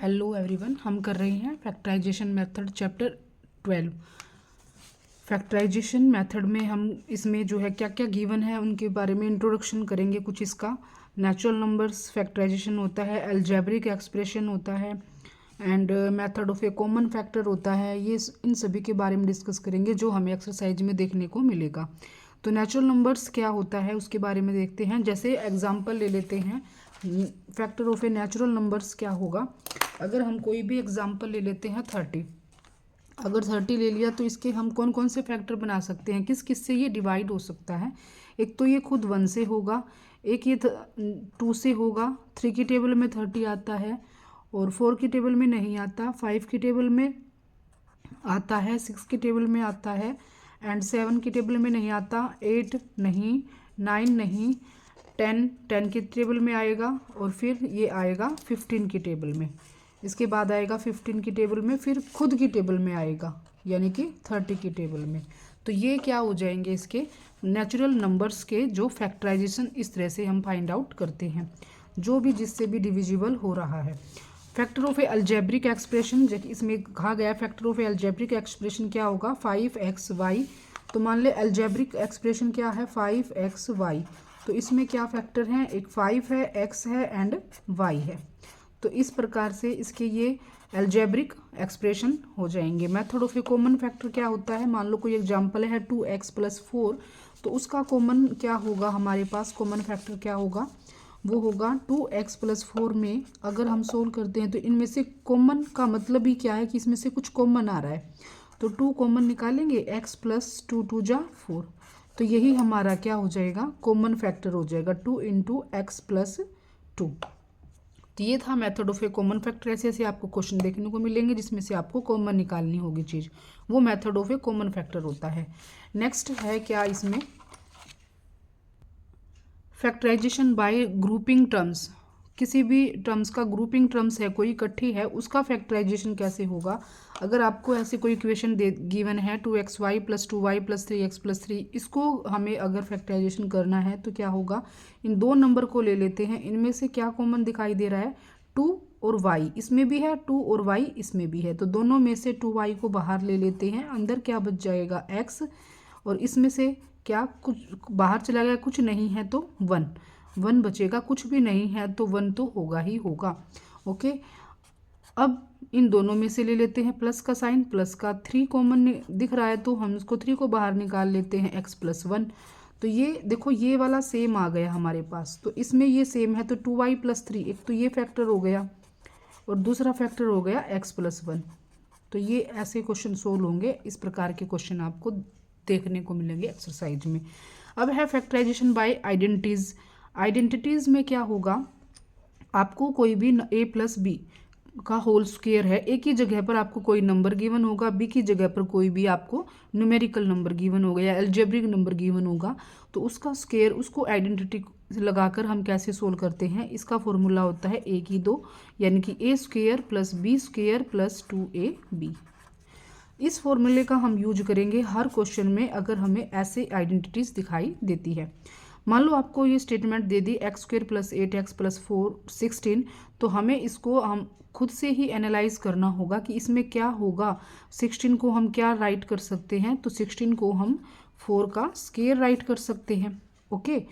Hello everyone, हम कर रहे हैं factorization method chapter 12। Factorization method में हम इसमें जो है क्या क्या गिवन है उनके बारे में इंट्रोडक्शन करेंगे। कुछ इसका नेचुरल नंबर्स फैक्टराइजेशन होता है, अलजेब्रिक एक्सप्रेशन होता है and method of A common factor होता है। ये इन सभी के बारे में डिस्कस करेंगे जो हमें एक्सरसाइज में देखने को मिलेगा। तो नेचुरल नंबर्स क्या होता है उसके बारे में देखते हैं। जैसे एग्जांपल ले लेते हैं, factor of a natural numbers क्या होगा। अगर हम कोई भी एग्जांपल ले लेते हैं 30, अगर 30 ले लिया तो इसके हम कौन कौन से फैक्टर बना सकते हैं, किस किस से ये डिवाइड हो सकता है। एक तो ये खुद 1 से होगा, एक ये 2 से होगा, 3 की टेबल में 30 आता है और 4 की टेबल में नहीं आता, 5 की टेबल में आता है, 6 की टेबल में आता है एंड 7 की टेबल में नहीं आता, 8 नहीं, 9 नहीं, 10 की टेबल में आएगा और फिर ये आएगा 15 की टेबल में। इसके बाद आएगा 15 की टेबल में, फिर खुद की टेबल में आएगा यानी कि 30 की टेबल में। तो ये क्या हो जाएंगे इसके नेचुरल नंबर्स के जो फैक्टराइजेशन इस तरह से हम फाइंड आउट करते हैं, जो भी जिससे भी डिविजिबल हो रहा है। Factor of A algebraic expression, इसमें कहा गया factor of A algebraic expression क्या होगा 5xy। तो मान ले अलजेब्रिक एक्सप्रेशन क्या है 5xy, तो इसमें क्या फैक्टर हैं, एक 5 है, x है एंड y है। तो इस प्रकार से इसके ये अलजेब्रिक एक्सप्रेशन हो जाएंगे। Method of A common factor क्या होता है, मान लो कोई एग्जांपल है 2x + 4, तो उसका कॉमन क्या होगा, हमारे पास कॉमन फैक्टर क्या होगा, वो होगा 2x + 4 में अगर हम सोल्व करते हैं तो इनमें से कॉमन का मतलब ही क्या है कि इसमें से कुछ कॉमन आ रहा है। तो 2 कॉमन निकालेंगे, x + 2 2 जा 4, तो यही हमारा क्या हो जाएगा कॉमन फैक्टर हो जाएगा 2 × x + 2। तो ये था method of A common factor. ऐसे ऐसे आपको क्वेश्चन देखने को मिलेंगे जिसमें से आपको कॉमन निकालनी होगी चीज़, वो method of A common factor होता है। नेक्स्ट है क्या इसमें फैक्टराइजेशन बाय ग्रुपिंग टर्म्स। किसी भी टर्म्स का ग्रुपिंग टर्म्स है, कोई इकट्ठी है, उसका फैक्टराइजेशन कैसे होगा। अगर आपको ऐसे कोई इक्वेशन गिवन है 2xy + 2y + 3x + 3, इसको हमें अगर फैक्टराइजेशन करना है तो क्या होगा, इन दो नंबर को ले लेते हैं, इनमें से क्या कॉमन दिखाई दे रहा है 2 और y इसमें भी है, 2 और y इसमें भी है, तो दोनों में से 2y को बाहर ले लेते हैं, अंदर क्या बच जाएगा x, और इसमें से क्या कुछ बाहर चला गया, कुछ नहीं है तो 1 बचेगा, कुछ भी नहीं है तो 1 तो होगा ही होगा। ओके, अब इन दोनों में से ले लेते हैं प्लस का साइन, प्लस का 3 कॉमन दिख रहा है तो हम उसको 3 को बाहर निकाल लेते हैं, x + 1। तो ये देखो ये वाला सेम आ गया हमारे पास, तो इसमें ये सेम है तो 2y + 3, एक तो ये फैक्टर हो गया और दूसरा फैक्टर हो गया x + 1। तो ये ऐसे क्वेश्चन सोल्व होंगे, इस प्रकार के क्वेश्चन आपको देखने को मिलेंगे एक्सरसाइज में। अब है फैक्टराइजेशन बाय आइडेंटिटीज। आइडेंटिटीज में क्या होगा, आपको कोई भी a + b का होल स्क्वायर है, एक ही जगह पर आपको कोई नंबर गिवन होगा, b की जगह पर कोई भी आपको न्यूमेरिकल नंबर गिवन होगा या अलजेब्रिक नंबर गिवन होगा, तो उसका स्क्वायर उसको आइडेंटिटी लगाकर हम कैसे सोल्व करते हैं। इसका फॉर्मूला होता है a की 2 यानी कि a² + b² + 2ab। इस फॉर्मूले का हम यूज करेंगे हर क्वेश्चन में अगर हमें ऐसे आइडेंटिटीज दिखाई देती है। मान लो आपको ये स्टेटमेंट दे दी x² + 8x + 4 16, तो हमें इसको हम खुद से ही एनालाइज करना होगा कि इसमें क्या होगा। 16 को हम क्या राइट कर सकते हैं, तो 16 को हम 4 का स्क्वायर राइट कर सकते हैं। ओके,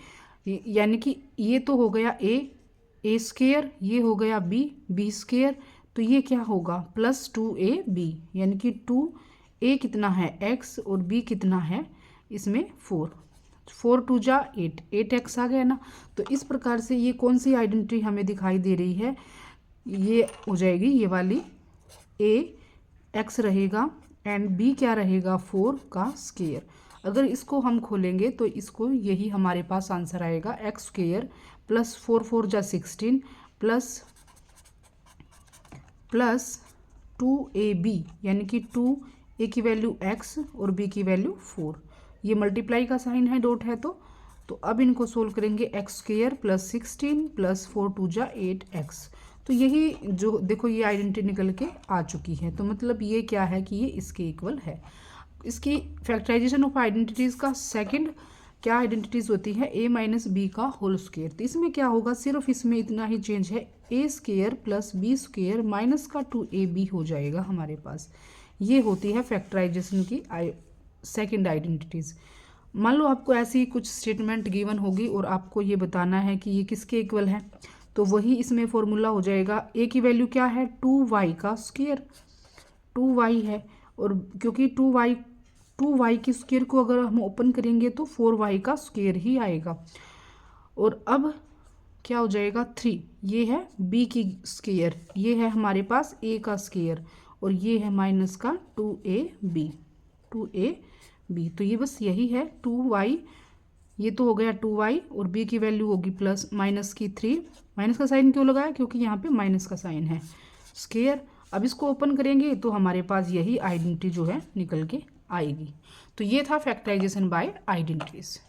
यानी कि ये तो हो गया a², ये हो गया b² तो ये क्या होगा +2ab, यानी कि 2a कितना है x और b कितना है इसमें 4 2 जा 8x आ गया ना। तो इस प्रकार से ये कौन सी आइडेंटिटी हमें दिखाई दे रही है, ये हो जाएगी ये वाली, a x रहेगा एंड b क्या रहेगा 4 का स्क्वायर। अगर इसको हम खोलेंगे तो इसको यही हमारे पास आंसर आएगा x² + 4 4 जा 16 प्लस 2ab, यानी कि 2a की वैल्यू x और b की वैल्यू 4, ये मल्टीप्लाई का साइन है, डॉट है तो अब इनको सोल्व करेंगे x² + 16 + 4 2 जा 8x। तो यही जो देखो ये आइडेंटिटी निकल के आ चुकी है, तो मतलब ये क्या है कि ये इसके इक्वल है। इसकी फैक्टराइजेशन ऑफ आइडेंटिटीज़ का सेकंड क्या आइडेंटिटीज होती है, a माइनस बी का होल स्क्वायर। तो इसमें क्या होगा, सिर्फ इसमें इतना ही चेंज है, a square plus B square minus का 2ab हो जाएगा हमारे पास। ये होती है फैक्टराइजेशन की सेकंड आइडेंटिटीज। मान लो आपको ऐसी कुछ स्टेटमेंट गिवन होगी और आपको ये बताना है कि ये किसके इक्वल है, तो वही इसमें फॉर्मूला हो जाएगा। a की वैल्यू क्या है, 2y का स्क्वायर, 2y है, और क्योंकि 2y की स्क्वायर को अगर हम ओपन करेंगे तो 4y का स्क्वायर ही आएगा। और अब क्या हो जाएगा, 3, ये है b की स्क्वायर, ये है हमारे पास a का स्क्वायर, और ये है माइनस का 2ab, तो ये बस यही है 2y, ये तो हो गया 2y, और b की वैल्यू होगी प्लस माइनस की 3। माइनस का साइन क्यों लगाया, क्योंकि यहाँ पे माइनस का साइन है, स्क्वायर। अब इसको ओपन करेंगे तो हमारे पास यही आइडेंटिटी जो है निकल के आएगी। तो ये था factorisation by identities.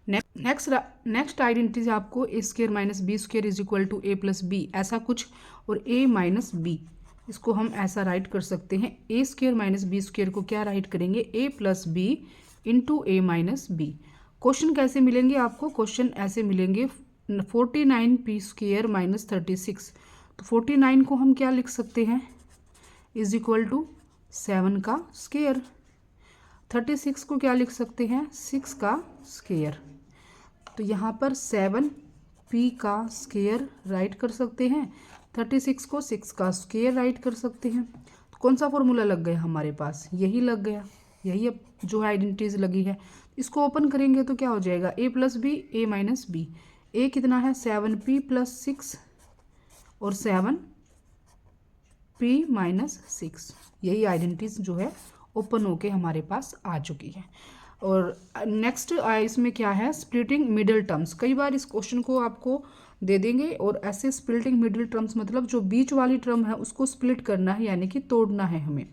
Next identity आपको a square minus b square is equal to a plus b, ऐसा कुछ, और ए माइनस बी, इसको हम ऐसा राइट कर सकते हैं। ए स्क्वायर माइनस बी स्क्वायर को क्या राइट करेंगे, ए प्लस बी इंटू ए माइनस बी। क्वेश्चन कैसे मिलेंगे आपको, क्वेश्चन ऐसे मिलेंगे 49p स्क्वायर माइनस 36। तो 49 को हम क्या लिख सकते हैं, इज इक्वल टू 7 का स्क्वायर। 36 को क्या लिख सकते हैं, 6 का स्क्वायर। तो यहाँ पर 7p का स्क्वायर राइट कर सकते हैं, 36 को 6 का स्क्वायर राइट कर सकते हैं। तो कौन सा फॉर्मूला लग गया हमारे पास, यही लग गया, यही अब जो है आइडेंटिटीज लगी है। इसको ओपन करेंगे तो क्या हो जाएगा, a plus B A minus B. a कितना है, 7p प्लस 6 और 7p माइनस 6। यही आइडेंटिटीज जो है ओपन होके हमारे पास आ चुकी है। और नेक्स्ट इसमें क्या है, स्प्लिटिंग मिडिल टर्म्स। कई बार इस क्वेश्चन को आपको दे देंगे, और ऐसे स्प्लिटिंग मिडिल टर्म्स मतलब जो बीच वाली टर्म है उसको स्प्लिट करना है, यानी कि तोड़ना है हमें।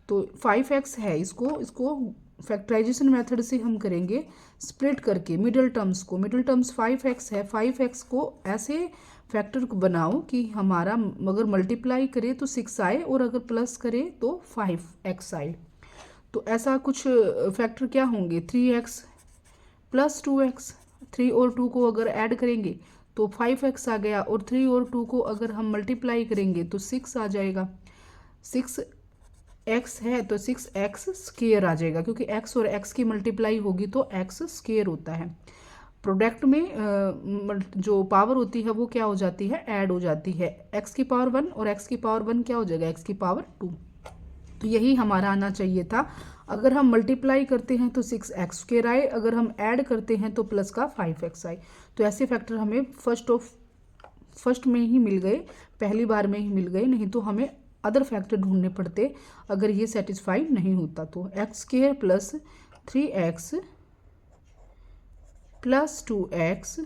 तो 5x है, इसको फैक्टराइजेशन मेथड से हम करेंगे स्प्लिट करके मिडिल टर्म्स को। मिडिल टर्म्स 5x है, 5x को ऐसे फैक्टर को बनाओ कि हमारा अगर मल्टीप्लाई करे तो 6 आए, और अगर प्लस करे तो 5x आए। तो ऐसा कुछ फैक्टर क्या होंगे, 3x प्लस 2x, 3 और 2 को अगर ऐड करेंगे तो 5x आ गया, और 3 और 2 को अगर हम मल्टीप्लाई करेंगे तो 6 आ जाएगा। 6x है तो 6x स्क्वायर आ जाएगा, क्योंकि x और x की मल्टीप्लाई होगी तो x स्क्वायर होता है। प्रोडक्ट में जो पावर होती है वो क्या हो जाती है, ऐड हो जाती है। x की पावर 1 और x की पावर 1 क्या हो जाएगा, x की पावर 2। तो यही हमारा आना चाहिए था। अगर हम मल्टीप्लाई करते हैं तो 6x स्क्वायर आए, अगर हम ऐड करते हैं तो प्लस का 5x आए। तो ऐसे फैक्टर हमें फर्स्ट में ही मिल गए, पहली बार में ही मिल गए, नहीं तो हमें अदर फैक्टर ढूंढने पड़ते अगर ये सेटिस्फाई नहीं होता। तो x square plus 3x plus 2x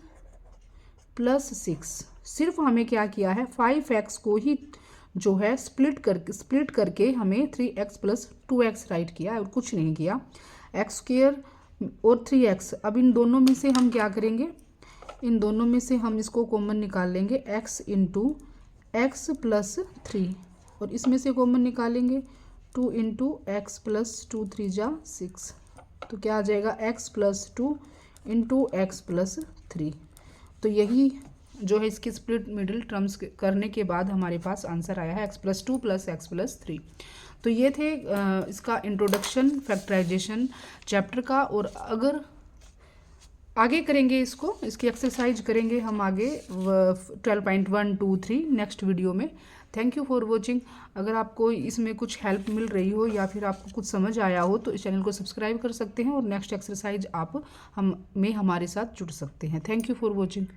plus 6, सिर्फ हमें क्या किया है, 5x को ही जो है स्प्लिट करके हमें 3x प्लस 2x राइट किया और कुछ नहीं किया। एक्स स्क्वायर और 3x, अब इन दोनों में से हम क्या करेंगे, इन दोनों में से हम इसको कॉमन निकाल लेंगे, x इंटू एक्स प्लस 3, और इसमें से कॉमन निकालेंगे 2 इंटू एक्स प्लस 2 3 जा 6, तो क्या आ जाएगा x plus 2 into x plus 3। तो यही जो है इसकी स्प्लिट मिडिल टर्म्स करने के बाद हमारे पास आंसर आया है x plus 2 plus x plus 3। तो ये थे इसका इंट्रोडक्शन फैक्टराइजेशन चैप्टर का। और अगर आगे करेंगे इसको, इसकी एक्सरसाइज करेंगे हम आगे 12.1 2 3 नेक्स्ट वीडियो में। Thank you for watching. अगर आपको इसमें कुछ हेल्प मिल रही हो या फिर आपको कुछ समझ आया हो तो इस चैनल को सब्सक्राइब कर सकते हैं और नेक्स्ट एक्सरसाइज आप हमारे साथ जुड़ सकते हैं। Thank you for watching.